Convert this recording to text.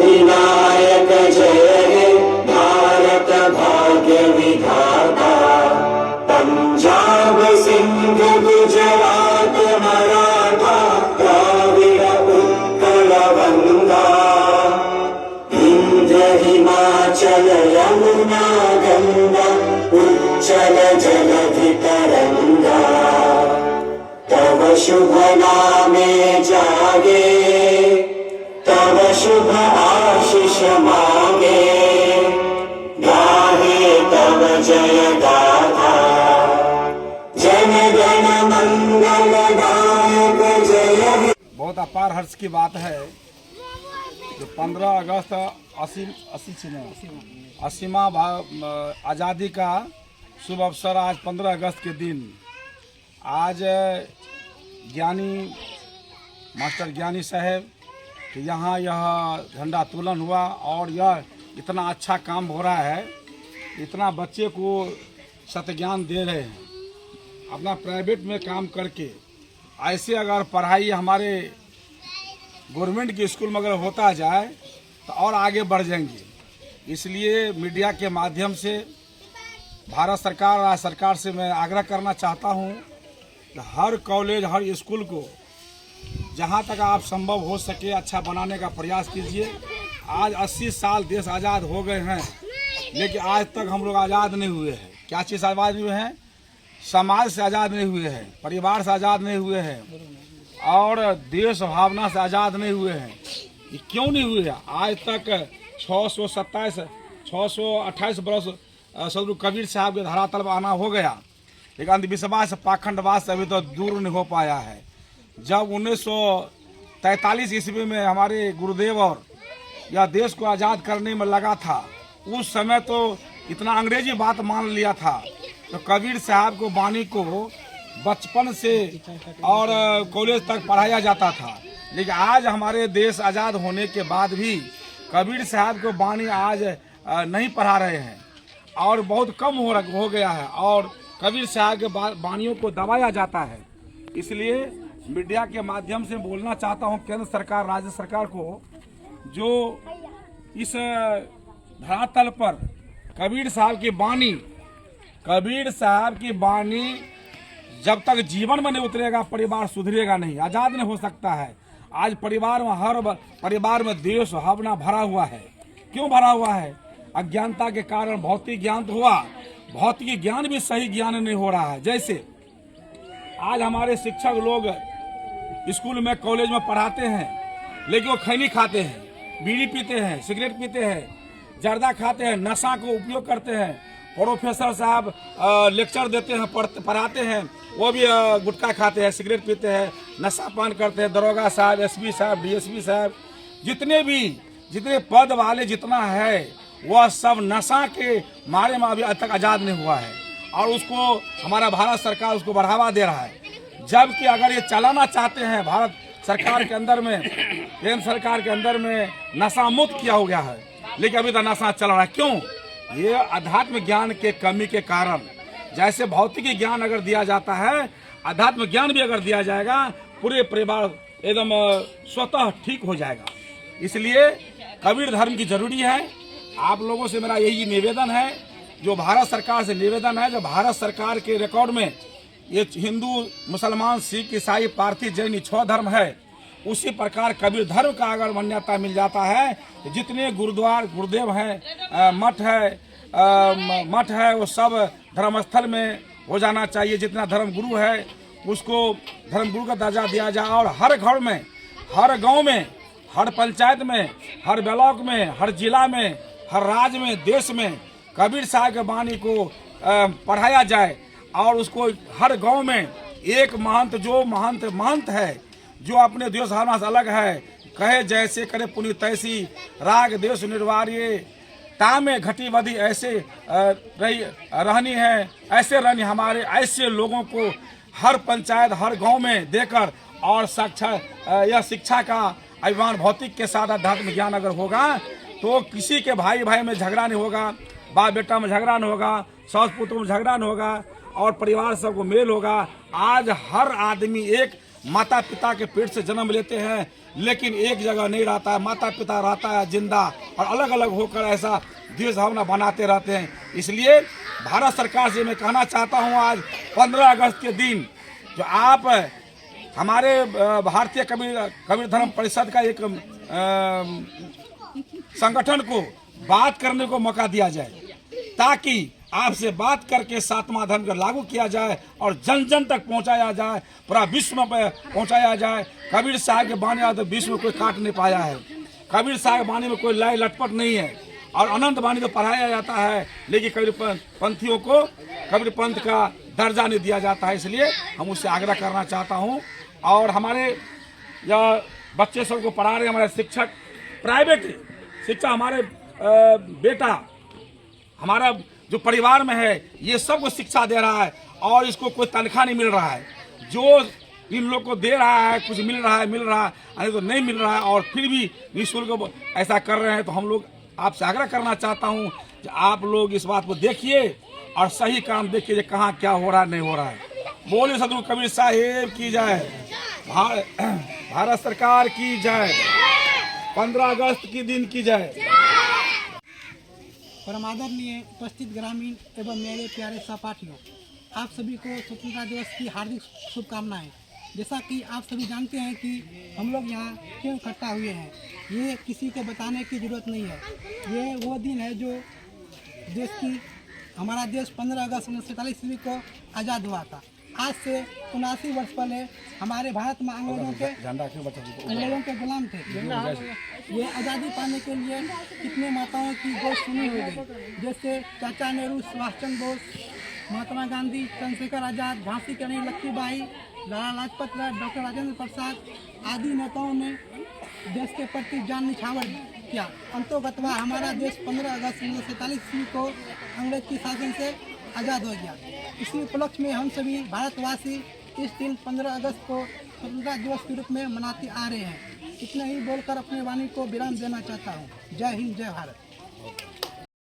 अधिनायक जय हे भारत भाग्य विधाता। पंजाब सिंध गुजरात मराठा द्राविड़ उत्कल गंगा। विंध्य हिमाचल यमुना गंगा उच्चल जलधि तरंगा। तव शुभ नामे जागे तव शुभ आशीष मांगे। गाहे तव जय गाथा जन गण मंगल दायक जय हे। बहुत अपार हर्ष की बात है जो 15 अगस्त 80वां आज़ादी का शुभ अवसर आज 15 अगस्त के दिन आज ज्ञानी मास्टर ज्ञानी साहब कि यहाँ यह झंडा तोलन हुआ और यह इतना अच्छा काम हो रहा है। इतना बच्चे को सत्ज्ञान दे रहे हैं अपना प्राइवेट में काम करके। ऐसे अगर पढ़ाई हमारे गवर्नमेंट के स्कूल में अगर होता जाए तो और आगे बढ़ जाएंगे। इसलिए मीडिया के माध्यम से भारत सरकार राज्य सरकार से मैं आग्रह करना चाहता हूँ कि हर कॉलेज हर स्कूल को जहाँ तक आप संभव हो सके अच्छा बनाने का प्रयास कीजिए। आज 80 साल देश आज़ाद हो गए हैं लेकिन आज तक हम लोग आज़ाद नहीं हुए हैं। क्या चीज़ आज़ाद हुए हैं? समाज से आज़ाद नहीं हुए हैं, परिवार से आज़ाद नहीं हुए हैं और देश भावना से आज़ाद नहीं हुए हैं। ये क्यों नहीं हुए हैं? आज तक 628 बरस सदगुरु कबीर साहब के धरातल पर आना हो गया लेकिन अंधविश्वास पाखंडवाद से अभी तो दूर नहीं हो पाया है। जब 1943 ईस्वी में हमारे गुरुदेव और यह देश को आज़ाद करने में लगा था उस समय तो इतना अंग्रेजी बात मान लिया था। तो कबीर साहब को वाणी को बचपन से और कॉलेज तक पढ़ाया जाता था लेकिन आज हमारे देश आज़ाद होने के बाद भी कबीर साहब को वाणी आज नहीं पढ़ा रहे हैं और बहुत कम हो गया है और कबीर साहब के वाणियों को दबाया जाता है। इसलिए मीडिया के माध्यम से बोलना चाहता हूं केंद्र सरकार राज्य सरकार को जो इस धरातल पर कबीर साहब की वाणी जब तक जीवन में नहीं उतरेगा परिवार सुधरेगा नहीं, आज़ाद नहीं हो सकता है। आज परिवार में हर परिवार में देश भावना भरा हुआ है। क्यों भरा हुआ है? अज्ञानता के कारण भौतिक ज्ञान तो हुआ, भौतिक ज्ञान भी सही ज्ञान नहीं हो रहा है। जैसे आज हमारे शिक्षक लोग स्कूल में कॉलेज में पढ़ाते हैं लेकिन वो खैनी खाते हैं, बीड़ी पीते हैं, सिगरेट पीते हैं, जर्दा खाते हैं, नशा को उपयोग करते हैं। प्रोफेसर साहब लेक्चर देते हैं पढ़ाते हैं वो भी गुटखा खाते हैं, सिगरेट पीते हैं, नशा पान करते हैं। दरोगा साहब, एसपी साहब, डीएसपी साहब जितने पद वाले जितना है वह सब नशा के मारे में अभी तक आज़ाद नहीं हुआ है और उसको हमारा भारत सरकार उसको बढ़ावा दे रहा है। जबकि अगर ये चलाना चाहते हैं भारत सरकार के अंदर में केंद्र सरकार के अंदर में नशा मुक्त किया हो गया है लेकिन अभी तो नशा चल रहा है। क्यों? ये अध्यात्म ज्ञान के कमी के कारण। जैसे भौतिकी ज्ञान अगर दिया जाता है अध्यात्म ज्ञान भी अगर दिया जाएगा पूरे परिवार एकदम स्वतः ठीक हो जाएगा। इसलिए कबीर धर्म की जरूरी है। आप लोगों से मेरा यही निवेदन है, जो भारत सरकार से निवेदन है, जो भारत सरकार के रिकॉर्ड में ये हिंदू मुसलमान सिख ईसाई पारसी जैन 6 धर्म है उसी प्रकार कबीर धर्म का अगर मान्यता मिल जाता है तो जितने गुरुदेव हैं मठ है वो सब धर्मस्थल में हो जाना चाहिए। जितना धर्म गुरु है उसको धर्म गुरु का दर्जा दिया जाए और हर घर में, हर गांव में, हर पंचायत में, हर ब्लॉक में, हर जिला में, हर राज्य में, देश में कबीर साहब के वाणी को पढ़ाया जाए और उसको हर गांव में एक महंत है जो अपने देश भावना से अलग है, कहे जैसे करे पुनि तैसी, राग देश निर्वार्य तामे घटी वधि ऐसे रहनी है, ऐसे रहनी हमारे। ऐसे लोगों को हर पंचायत हर गांव में देकर और यह शिक्षा का अभिमान भौतिक के साथ अध्यात्म ज्ञान अगर होगा तो किसी के भाई में झगड़ा नहीं होगा, बाप बेटा में झगड़ा नहीं होगा, सास पुत्र में झगड़ा नहीं होगा और परिवार सबको मेल होगा। आज हर आदमी एक माता पिता के पेट से जन्म लेते हैं, लेकिन एक जगह नहीं रहता है। माता पिता रहता है जिंदा और अलग अलग होकर ऐसा देश भावना बनाते रहते हैं। इसलिए भारत सरकार से मैं कहना चाहता हूं, आज 15 अगस्त के दिन जो आप हमारे भारतीय कबीर धर्म परिषद का एक संगठन को बात करने को मौका दिया जाए, ताकि आपसे बात करके 7वां धर्म को लागू किया जाए और जन जन तक पहुंचाया जाए, पूरा विश्व में पहुंचाया जाए। कबीर साहब के बानी आज तो विश्व में कोई काट नहीं पाया है। कबीर साहब के बानी में कोई लय लटपट नहीं है और अनंत बानी तो पढ़ाया जाता है, लेकिन कबीर पंथियों को कबीर पंथ का दर्जा नहीं दिया जाता है। इसलिए हम उससे आग्रह करना चाहता हूँ। और हमारे बच्चे सबको पढ़ा रहे हमारे शिक्षक, प्राइवेट शिक्षा, हमारे बेटा हमारा जो परिवार में है ये सबको शिक्षा दे रहा है और इसको कोई तनख्वाह नहीं मिल रहा है। जो इन लोग को दे रहा है कुछ मिल रहा है, अरे तो नहीं मिल रहा है और फिर भी निःशुल्क ऐसा कर रहे हैं। तो हम लोग आपसे आग्रह करना चाहता हूं कि आप लोग इस बात को देखिए और सही काम देखिए कहाँ क्या हो रहा है नहीं हो रहा है। बोले सदगुरु कबीर साहेब की जय, भारत सरकार की जय, 15 अगस्त की दिन की जय। परमादरणीय उपस्थित ग्रामीण एवं मेरे प्यारे सहपाठियों, आप सभी को स्वतंत्रता दिवस की हार्दिक शुभकामनाएं। जैसा कि आप सभी जानते हैं कि हम लोग यहाँ क्यों इकट्ठा हुए हैं, ये किसी को बताने की ज़रूरत नहीं है। ये वो दिन है जो हमारा देश 15 अगस्त 1947 ईस्वी को आज़ाद हुआ था। आज से 79 वर्ष पहले हमारे भारत में अंग्रेजों के गुलाम थे। ये आज़ादी पाने के लिए कितने माताओं की गोद सुनी हो गई, जैसे चाचा नेहरू, सुभाष चंद्र बोस, महात्मा गांधी, चंद्रशेखर आज़ाद, झांसी की रानी लक्ष्मीबाई, लाला लाजपत राय, डॉक्टर राजेंद्र प्रसाद आदि नेताओं ने देश के प्रति जान निछावर किया। अंतोगतवा हमारा देश 15 अगस्त 1947 ईस्वी को अंग्रेज की शासन से आज़ाद हो गया। इसी उपलक्ष्य में हम सभी भारतवासी इस दिन 15 अगस्त को स्वतंत्रता दिवस के रूप में मनाते आ रहे हैं। इतना ही बोलकर अपनी वाणी को विराम देना चाहता हूँ। जय हिंद, जय भारत।